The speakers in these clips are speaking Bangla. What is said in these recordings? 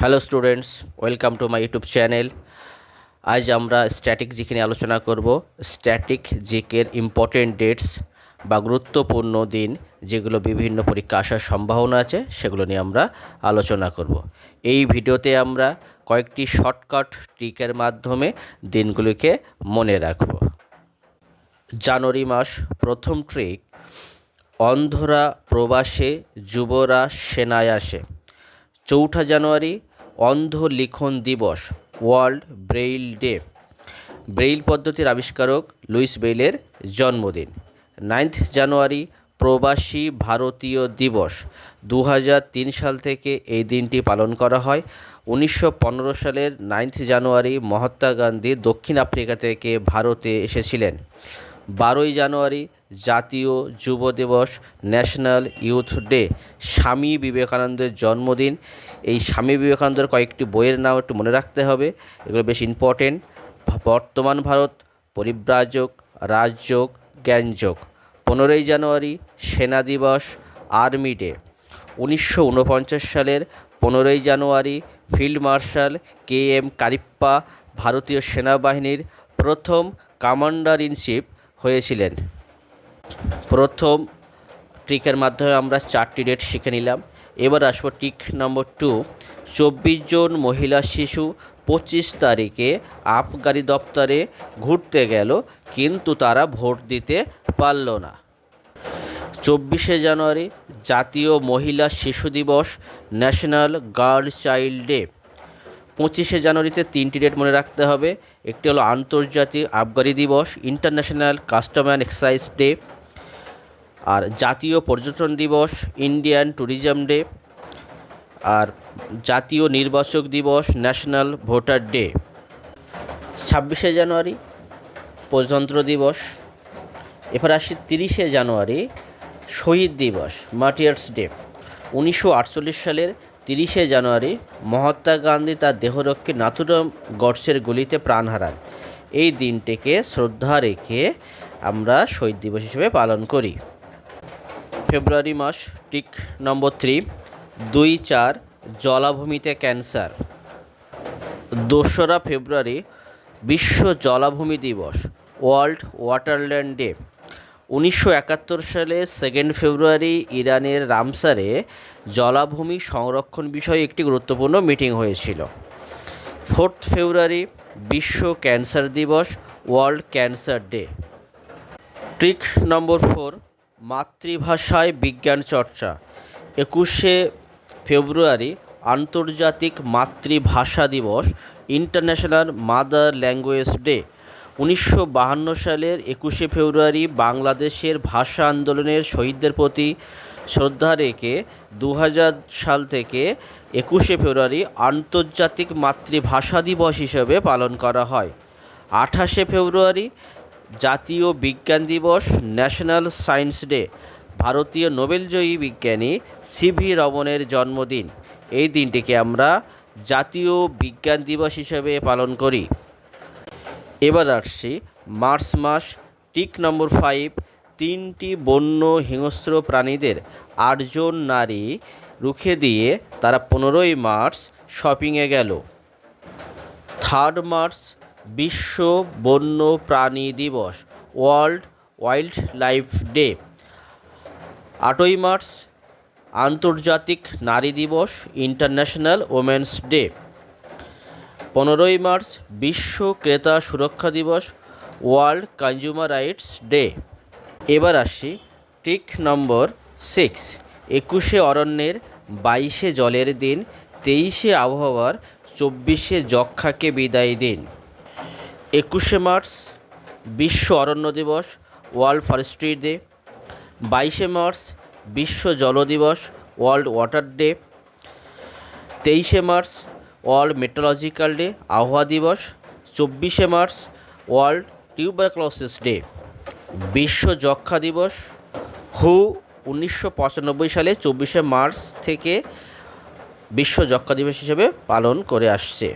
Hello students, welcome to my YouTube channel. আজ আমরা স্ট্যাটিক জিকে নিয়ে আলোচনা করব। স্ট্যাটিক জিকের ইম্পর্টেন্ট ডেটস বা গুরুত্বপূর্ণ দিন যেগুলো বিভিন্ন পরীক্ষা আসার সম্ভাবনা আছে সেগুলো নিয়ে আমরা আলোচনা করব। এই ভিডিওতে আমরা কয়েকটি শর্টকাট ট্রিকের মাধ্যমে দিনগুলিকে মনে রাখব। জানুয়ারি মাস, প্রথম ট্রিক, অন্ধরা প্রবাসে, যুবরা সেনায় আসে। 4 জানুয়ারি, অন্ধ লিখন দিবস, ওয়ার্ল্ড ব্রেইল ডে। ব্রেইল পদ্ধতির আবিষ্কারক লুইস ব্রেইলের জন্মদিন। 9 জানুয়ারি, প্রবাসী ভারতীয় দিবস। 2003 সাল থেকে এই দিনটি পালন করা হয়। 1915 সালের 9 জানুয়ারি মহাত্মা গান্ধী দক্ষিণ আফ্রিকা থেকে ভারতে এসেছিলেন। 12 জানুয়ারি, জাতীয় যুব দিবস, ন্যাশনাল ইউথ ডে। স্বামী বিবেকানন্দের জন্মদিন। এই স্বামী বিবেকানন্দের কয়েকটি বইয়ের নাম একটু মনে রাখতে হবে, এগুলো বেশ ইম্পর্টেন্ট। বর্তমান ভারত, পরিব্রাজক, রাজযোগ, জ্ঞানযোগ। 15 জানুয়ারি, সেনা দিবস, আর্মি ডে। 1949 সালের 15 জানুয়ারি, ফিল্ড মার্শাল KM কারিপ্পা ভারতীয় সেনাবাহিনীর প্রথম কমান্ডার ইন চিফ হয়েছিলেন। প্রথম ট্রিকের মাধ্যমে আমরা 4টি ডেট শিখে নিলাম। এবার আসবো ট্রিক নম্বর 2। 24 জন মহিলা শিশু 25 তারিখে আবগারি দপ্তরে ঘুরতে গেল, কিন্তু তারা ভোট দিতে পারল না। 24 জানুয়ারি, জাতীয় মহিলা শিশু দিবস, ন্যাশনাল গার্ল চাইল্ড ডে। 25 জানুয়ারিতে 3টি ডেট মনে রাখতে হবে। একটি হলো আন্তর্জাতিক আবগারি দিবস, ইন্টারন্যাশনাল কাস্টম এক্সাইজ ডে। আর জাতীয় পর্যটন দিবস, ইন্ডিয়ান ট্যুরিজম ডে। আর জাতীয় নির্বাচক দিবস, ন্যাশনাল ভোটার ডে। 26 জানুয়ারি, প্রজাতন্ত্র দিবস। এবার আসি 30 জানুয়ারি, শহীদ দিবস, মার্টিয়ার্স ডে। 1948 সালের 30 জানুয়ারি মহাত্মা গান্ধী তার দেহরক্ষী নাথুরাম গডসের গুলিতে প্রাণ হারান। এই দিনটিকে শ্রদ্ধা রেখে আমরা শহীদ দিবস হিসেবে পালন করি। ফেব্রুয়ারি মাস, ট্রিক নম্বর 3। 2-4, জলাভূমিতে ক্যান্সার। 2রা ফেব্রুয়ারি, বিশ্ব জলাভূমি দিবস, ওয়ার্ল্ড ওয়াটারল্যান্ড ডে। 1971 সালে 2 ফেব্রুয়ারি ইরানের রামসারে জলাভূমি সংরক্ষণ বিষয়ে একটি গুরুত্বপূর্ণ মিটিং হয়েছিল। 4 ফেব্রুয়ারি, বিশ্ব ক্যান্সার দিবস, ওয়ার্ল্ড ক্যান্সার ডে। ট্রিক নম্বর 4, মাতৃভাষায় বিজ্ঞান চর্চা। 21 ফেব্রুয়ারি, আন্তর্জাতিক মাতৃভাষা দিবস, ইন্টারন্যাশনাল মাদার ল্যাঙ্গুয়েজ ডে। 1952 সালের 21 ফেব্রুয়ারি বাংলাদেশের ভাষা আন্দোলনের শহীদদের প্রতি শ্রদ্ধা রেখে 2000 সাল থেকে 21 ফেব্রুয়ারি আন্তর্জাতিক মাতৃভাষা দিবস হিসেবে পালন করা হয়। 28 ফেব্রুয়ারি, জাতীয় বিজ্ঞান দিবস, ন্যাশনাল সায়েন্স ডে। ভারতীয় নোবেলজয়ী বিজ্ঞানী CV রমনের জন্মদিন। এই দিনটিকে আমরা জাতীয় বিজ্ঞান দিবস হিসেবে পালন করি। এবার আসছি মার্চ মাস, ট্রিক নম্বর 5। 3টি বন্য হিংস্র প্রাণীদের 8 জন নারী রুখে দিয়ে তারা 15 মার্চ শপিংয়ে গেল। 3 মার্চ, বিশ্ব বন্য প্রাণী দিবস, world wild life day. 8 March, আন্তর্জাতিক নারী দিবস, ইন্টারন্যাশনাল ওমেন্স ডে। 15 মার্চ, বিশ্ব ক্রেতা সুরক্ষা দিবস, ওয়ার্ল্ড কনজিউমার রাইটস ডে। এবার আসি ট্রিক নম্বর 6। 21 অরণ্যের, 22 জলের দিন, 23 আবহাওয়ার, 24 যক্ষাকে বিদায় দিন। 21 মার্চ, বিশ্ব অরণ্য দিবস, ওয়ার্ল্ড ফরেস্ট্রি ডে। 22 মার্চ, বিশ্ব জল দিবস, world water day. 23 March, world meteorological day, আবহাওয়া দিবস। 24 মার্চ, ওয়ার্ল্ড টিউবারক্লোসিস ডে। বিশ্ব যক্ষা দিবস, হু 1995 সালে 24 মার্চ থেকে বিশ্ব যক্ষা দিবস হিসেবে পালন করে আসছে।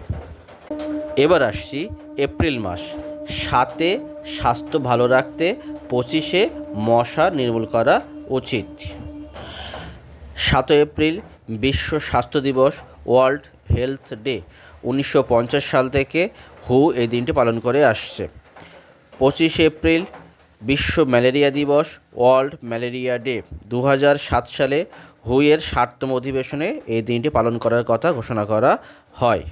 এবার আসছি এপ্রিল মাস। 7 স্বাস্থ্য ভালো রাখতে, 25 মশা নির্মূল করা উচিত। 7 এপ্রিল, বিশ্ব স্বাস্থ্য দিবস, ওয়ার্ল্ড হেলথ ডে 1950 সাল থেকে হু এই দিনটি পালন করে আসছে। 25 এপ্রিল বিশ্ব ম্যালেরিয়া দিবস, ওয়ার্ল্ড ম্যালেরিয়া ডে। 2007 সালে হুয়ের 60তম অধিবেশনে এই দিনটি পালন করার কথা ঘোষণা করা হয়।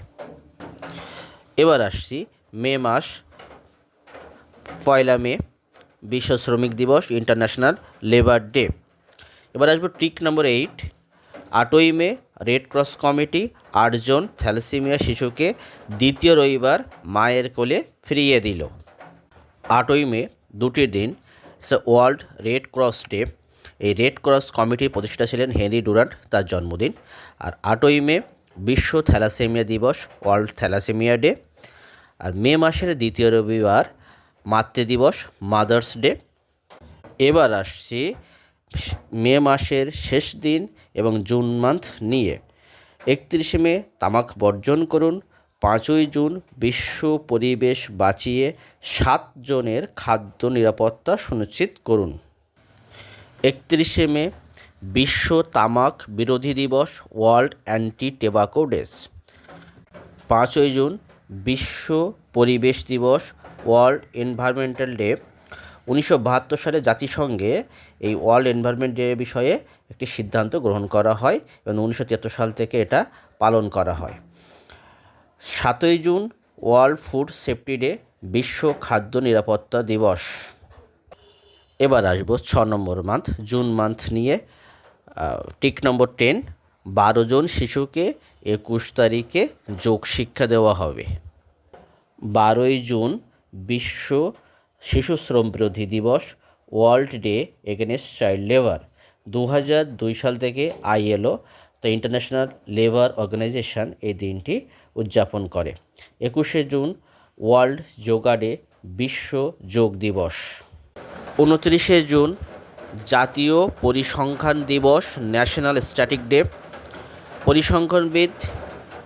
এবার আসছি মে মাস, 1 মে বিশ্ব শ্রমিক দিবস, ইন্টারন্যাশনাল লেবার ডে। এবার আসবো ট্রিক নম্বর 8, 8ই মে রেড ক্রস কমিটি 8 জন থ্যালাসেমিয়া শিশুকে দ্বিতীয় রবিবার মায়ের কোলে ফিরিয়ে দিল। 8ই মে দুটি দিন, ওয়ার্ল্ড রেড ক্রস ডে। এই রেড ক্রস কমিটির প্রতিষ্ঠাতা ছিলেন হেনরি ডুরান্ট, তার জন্মদিন। আর 8ই মে বিশ্ব থ্যালাসেমিয়া দিবস, ওয়ার্ল্ড থ্যালাসেমিয়া ডে। আর মে মাসের দ্বিতীয় রবিবার মাতৃদিবস, মাদার্স ডে। এবার আসছি মে মাসের শেষ দিন এবং জুন মান্থ নিয়ে। 31 মে তামাক বর্জন করুন। 5ই জুন বিশ্ব পরিবেশ বাঁচিয়ে 7 জনের খাদ্য নিরাপত্তা সুনিশ্চিত করুন। 31 মে বিশ্ব তামাক বিরোধী দিবস, ওয়ার্ল্ড অ্যান্টি টোব্যাকো ডেজ। 5ই জুন বিশ্ব পরিবেশ দিবস, ওয়ার্ল্ড এনভায়রনমেন্টাল ডে। 1972 সালে জাতিসংঘে এই ওয়ার্ল্ড এনভায়রনমেন্ট ডে বিষয়ে একটি সিদ্ধান্ত গ্রহণ করা হয় এবং 1973 সাল থেকে এটা পালন করা হয়। 7ই June world food safety day, বিশ্ব খাদ্য নিরাপত্তা দিবস। এবার আসবো 6 নম্বর মান্থ, জুন মান্থ নিয়ে। টিক নম্বর 10, 12 জন শিশুকে 21 তারিখে যোগ শিক্ষা দেওয়া হবে। 12ই জুন বিশ্ব শিশু শ্রম বিরোধী দিবস, World Day Against Child Labour. 2002 সাল থেকে ILO, the International Labour Organisation, এই দিনটি উদযাপন করে। 21শে জুন ওয়ার্ল্ড যোগা ডে, বিশ্ব যোগ দিবস। 29শে জুন জাতীয় পরিসংখ্যান দিবস, ন্যাশনাল স্ট্যাটিক ডে। পরিসংখ্যানবিদ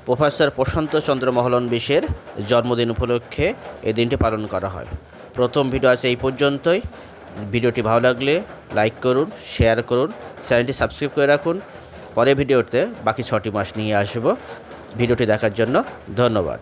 প্রফেসর প্রশান্ত চন্দ্র মহলানবিশের জন্মদিন উপলক্ষে এই দিনটি পালন করা হয়। প্রথম ভিডিও আছে এই পর্যন্তই। ভিডিওটি ভালো লাগলে লাইক করুন, শেয়ার করুন, চ্যানেলটি সাবস্ক্রাইব করে রাখুন। পরের ভিডিওতে বাকি 6টি মাস নিয়ে আসব। ভিডিওটি দেখার জন্য ধন্যবাদ।